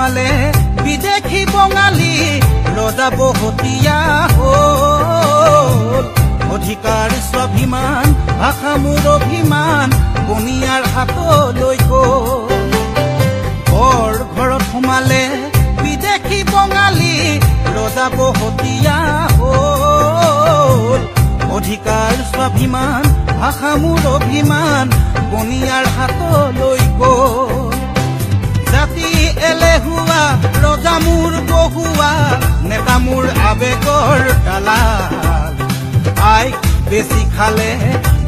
সোমালে বিদেশী বঙালী ৰজা বহতীয়া হ'ল অধিকাৰ স্বাভিমান ভাষা মোৰ অভিমান বনিয়াৰ হাতলৈ গ'ল ঘৰত সোমালে বিদেশী বঙালী ৰজা বহতীয়া হ'ল অধিকাৰ স্বাভিমান ভাষা মোৰ অভিমান বনিয়াৰ হাতলৈ গ'ল জাতি এলেহুৱা ৰজা মোৰ বহুৱা নেতা মোৰ আবেগৰ দালাল আই বেছি খালে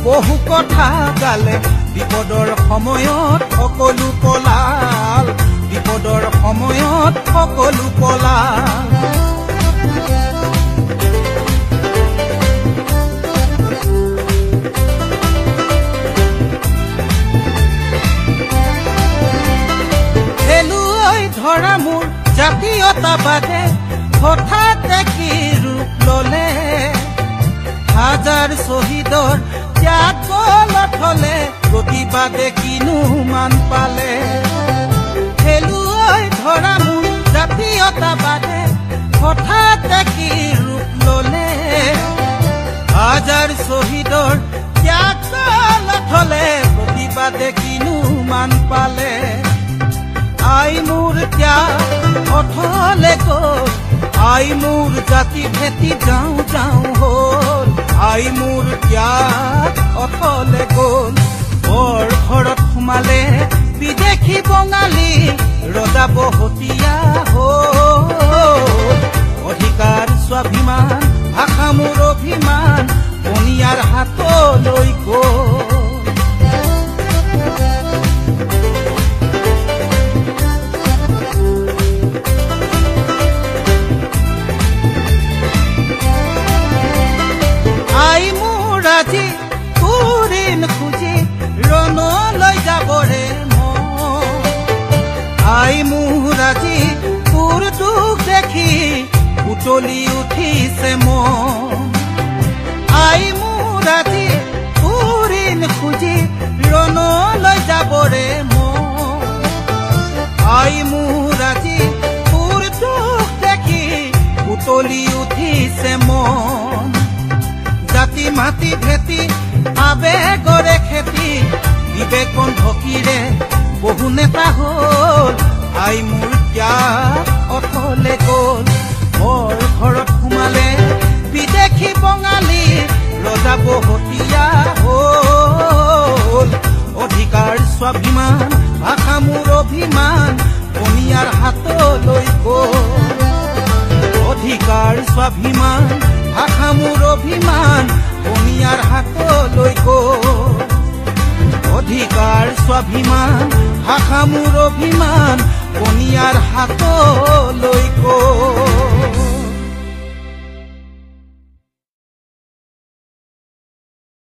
বহু কথা গালে বিপদৰ সময়ত সকলো পলাল বিপদৰ সময়ত সকলো পলাল ধৰা মোৰ জাতীয়তাবাদে হঠাতে কি ৰূপ ললে হাজাৰ শ্বহীদৰ ত্যাগ বলত হলে প্ৰতিবাদে কিনো মান পালে খেলুৱৈ ধৰা মোৰ জাতীয়তাবাদে হঠাতে কি ৰূপ ললে হাজাৰ শ্বহীদৰ ত্যাগ বলত হলে প্ৰতিবাদে কিনো মান পালে আই মোৰ ত্যাগ অথলে গ'ল আই মোৰ জাতি ভেটি যাওঁ যাওঁ হ'ল আই মোৰ ত্যাগ অথলে গ'ল বৰ ঘৰত সোমালে বিদেশী বঙালী ৰজা বহতীয়া হ'ল অধিকাৰ স্বাভিমান ভাষা মোৰ অভিমান বনিয়াৰ হাতলৈ গ'ল আজি তোৰিন খুজি ৰণলৈ যাবৰে আই মোৰ আজি তোৰ দুখ দেখি উতলি উঠিছে আই মোৰ আজি তোৰিন খুজি ৰণলৈ যাবৰে আই মোৰ আজি তোৰ দুখ দেখি উতলি উঠিছে জাতি মাটি ভেটি আবেগৰে খেতি বিবেক বন্ধকীৰে বহু নেতা হ'ল আই মোৰ ত্যাগ অথলে গ'ল বৰ ঘৰত সোমালে বিদেশী বঙালী ৰজা বহতীয়া হ'ল অধিকাৰ স্বাভিমান ভাষা মোৰ অভিমান বনিয়াৰ হাতলৈ গ'ল অধিকাৰ স্বাভিমান ভাষা মোৰ অভিমান বনিয়াৰ হাতলৈ গ'ল অধিকাৰ স্বাভিমান ভাষা মোৰ অভিমান বনিয়াৰ হাতলৈ গ'ল